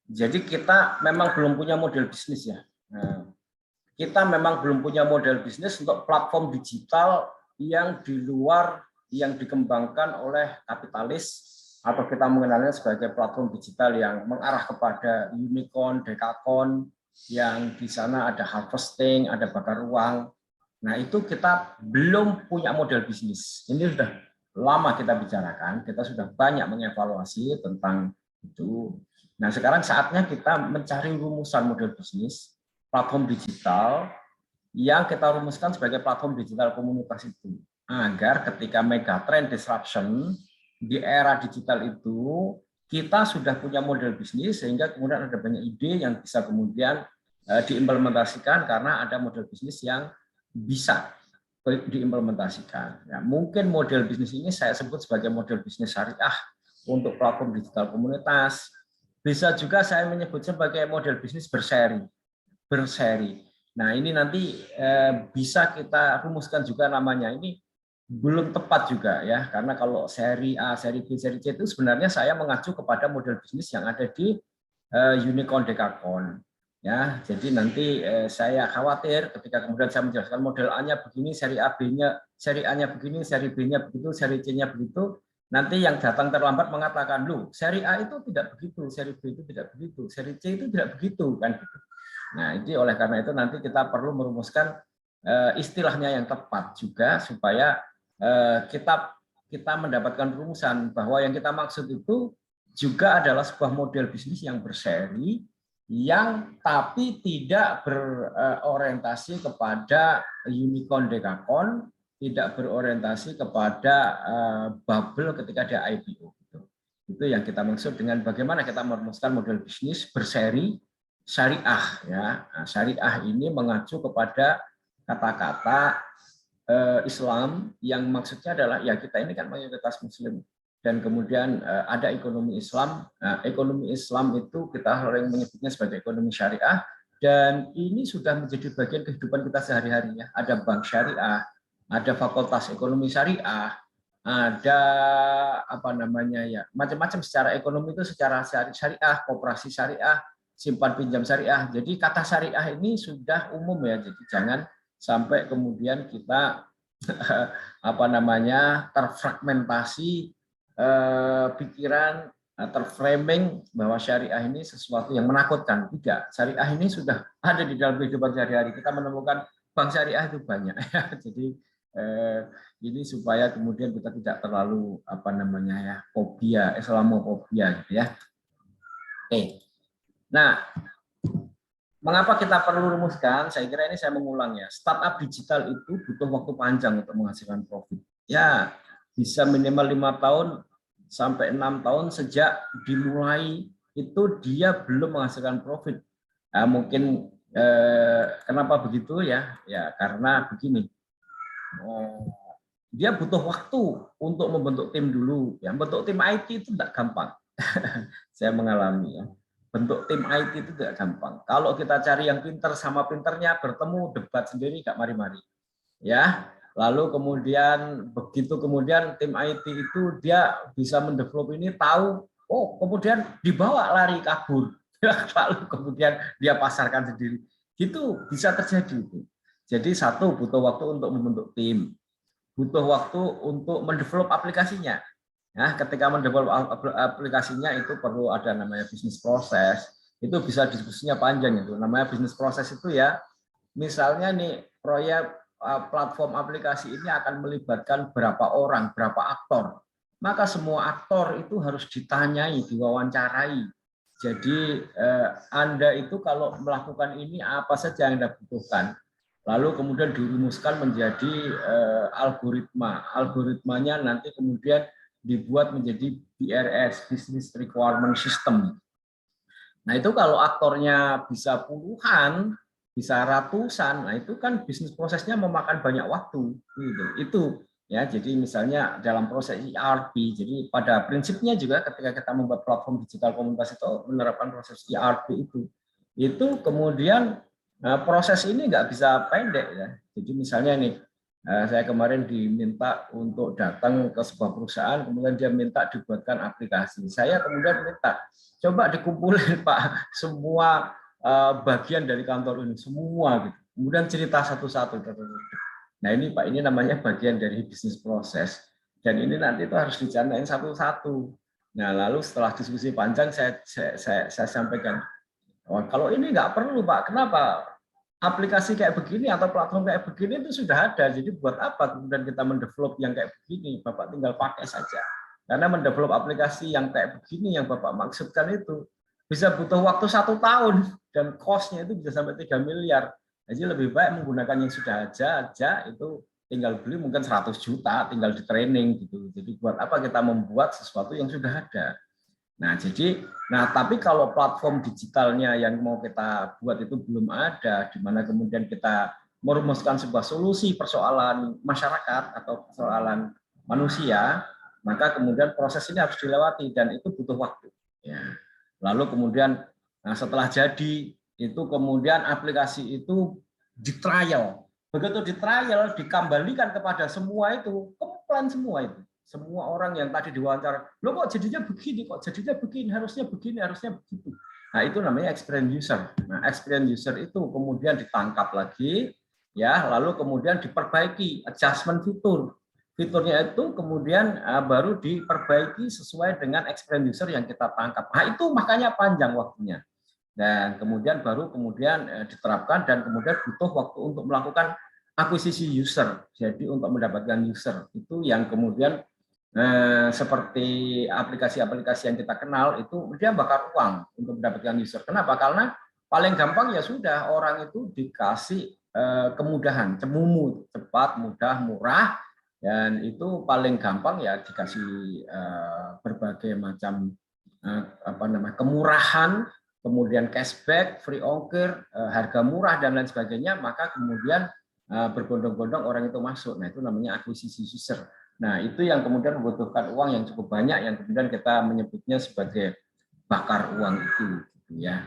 Jadi kita memang belum punya model bisnis ya. Nah, kita memang belum punya model bisnis untuk platform digital yang di luar yang dikembangkan oleh kapitalis atau kita mengenalnya sebagai platform digital yang mengarah kepada unicorn, dekakorn, yang di sana ada harvesting, ada bakar uang. Nah, itu kita belum punya model bisnis. Ini sudah lama kita bicarakan, kita sudah banyak mengevaluasi tentang itu. Nah, sekarang saatnya kita mencari rumusan model bisnis platform digital yang kita rumuskan sebagai platform digital komunitas itu. Agar ketika megatrend disruption di era digital itu, kita sudah punya model bisnis sehingga kemudian ada banyak ide yang bisa kemudian diimplementasikan karena ada model bisnis yang bisa diimplementasikan. Ya, mungkin model bisnis ini saya sebut sebagai model bisnis syariah untuk platform digital komunitas. Bisa juga saya menyebut sebagai model bisnis berseri. Nah, ini nanti bisa kita rumuskan juga namanya. Ini belum tepat juga ya, karena kalau seri A, seri B, seri C itu sebenarnya saya mengacu kepada model bisnis yang ada di unicorn dekakorn. Ya, jadi nanti saya khawatir ketika kemudian saya menjelaskan model A-nya begini, seri A B-nya, seri A-nya begini, seri B-nya begitu, seri C-nya begitu, nanti yang datang terlambat mengatakan, "Loh, seri A itu tidak begitu, seri B itu tidak begitu, seri C itu tidak begitu," kan gitu. Nah, jadi oleh karena itu nanti kita perlu merumuskan istilahnya yang tepat juga supaya kita mendapatkan rumusan bahwa yang kita maksud itu juga adalah sebuah model bisnis yang berseri yang tapi tidak berorientasi kepada unicorn dekakorn, tidak berorientasi kepada bubble ketika ada IPO. Itu yang kita maksud dengan bagaimana kita merumuskan model bisnis berseri syariah. Ya, nah, syariah ini mengacu kepada kata-kata Islam yang maksudnya adalah ya kita ini kan mayoritas Muslim dan kemudian ada ekonomi Islam. Nah, ekonomi Islam itu kita sering menyebutnya sebagai ekonomi syariah dan ini sudah menjadi bagian kehidupan kita sehari-hari ya. Ada bank syariah, ada fakultas ekonomi syariah, ada apa namanya ya macam-macam secara ekonomi itu secara syariah, koperasi syariah, simpan pinjam syariah. Jadi kata syariah ini sudah umum ya. Jadi jangan sampai kemudian kita apa namanya terfragmentasi pikiran, terframing bahwa syariah ini sesuatu yang menakutkan. Tidak, syariah ini sudah ada di dalam kehidupan sehari-hari. Kita menemukan bank syariah itu banyak. Jadi ini supaya kemudian kita tidak terlalu apa namanya ya fobia, Islamofobia gitu ya. Oke. Nah, mengapa kita perlu rumuskan? Saya kira ini saya mengulang ya. Startup digital itu butuh waktu panjang untuk menghasilkan profit. Ya, bisa minimal 5 tahun sampai 6 tahun sejak dimulai itu dia belum menghasilkan profit. Nah, mungkin kenapa begitu ya? Ya karena begini. Dia butuh waktu untuk membentuk tim dulu. Ya, bentuk tim IT itu tidak gampang. Saya mengalami ya. Bentuk tim IT itu tidak gampang. Kalau kita cari yang pinter sama pinternya bertemu debat sendiri gak mari-mari. Ya, lalu kemudian begitu kemudian tim IT itu dia bisa mendevelop ini tahu, oh kemudian dibawa lari kabur, lalu kemudian dia pasarkan sendiri. Itu bisa terjadi itu. Jadi satu butuh waktu untuk membentuk tim, butuh waktu untuk mendevelop aplikasinya. Nah, ketika mendevelop aplikasinya itu perlu ada namanya bisnis proses. Itu bisa diskusinya panjang itu. Namanya bisnis proses itu ya, misalnya nih proyek platform aplikasi ini akan melibatkan berapa orang, berapa aktor. Maka semua aktor itu harus ditanyai, diwawancarai. Jadi Anda itu kalau melakukan ini apa saja yang Anda butuhkan. Lalu kemudian dirumuskan menjadi algoritma. Algoritmanya nanti kemudian dibuat menjadi BRS, Business Requirement System. Nah itu kalau aktornya bisa puluhan, bisa ratusan, nah itu kan bisnis prosesnya memakan banyak waktu. Gitu. Itu ya. Jadi misalnya dalam proses ERP, jadi pada prinsipnya juga ketika kita membuat platform digital komunitas itu menerapkan proses ERP itu kemudian proses ini nggak bisa pendek ya. Jadi misalnya nih Saya kemarin diminta untuk datang ke sebuah perusahaan, kemudian dia minta dibuatkan aplikasi. Saya kemudian minta, coba dikumpulin Pak semua bagian dari kantor ini, semua gitu. Kemudian cerita satu-satu. Nah ini Pak, ini namanya bagian dari bisnis proses. Dan ini nanti itu harus dicanain satu-satu. Nah lalu setelah diskusi panjang saya sampaikan, oh, kalau ini nggak perlu Pak, kenapa? Aplikasi kayak begini atau platform kayak begini itu sudah ada. Jadi buat apa kemudian kita mendevelop yang kayak begini? Bapak tinggal pakai saja. Karena mendevelop aplikasi yang kayak begini yang Bapak maksudkan itu bisa butuh waktu 1 tahun dan cost-nya itu bisa sampai 3 miliar. Jadi lebih baik menggunakan yang sudah aja itu tinggal beli mungkin 100 juta, tinggal di training gitu. Jadi buat apa kita membuat sesuatu yang sudah ada? Nah, tapi kalau platform digitalnya yang mau kita buat itu belum ada, di mana kemudian kita merumuskan sebuah solusi persoalan masyarakat atau persoalan manusia, maka kemudian proses ini harus dilewati dan itu butuh waktu. Ya. Lalu kemudian setelah jadi itu kemudian aplikasi itu di-trial. Begitu di-trial, dikembalikan kepada semua itu, komplain semua itu. Semua orang yang tadi diwawancara, lo kok jadinya begini, harusnya begini, harusnya begitu. Nah itu namanya experience user. Nah experience user itu kemudian ditangkap lagi, ya, lalu kemudian diperbaiki adjustment fitur. Fiturnya itu kemudian baru diperbaiki sesuai dengan experience user yang kita tangkap. Nah itu makanya panjang waktunya. Dan kemudian baru diterapkan dan kemudian butuh waktu untuk melakukan akuisisi user. Jadi untuk mendapatkan user itu yang kemudian seperti aplikasi-aplikasi yang kita kenal itu dia bakar uang untuk mendapatkan user. Kenapa? Karena paling gampang ya sudah orang itu dikasih kemudahan, cemumu, cepat, mudah, murah, dan itu paling gampang ya dikasih berbagai macam kemurahan, kemudian cashback, free ongkir, harga murah dan lain sebagainya, maka kemudian berbondong-bondong orang itu masuk. Nah itu namanya akuisisi user. Nah, itu yang kemudian membutuhkan uang yang cukup banyak yang kemudian kita menyebutnya sebagai bakar uang itu, gitu ya.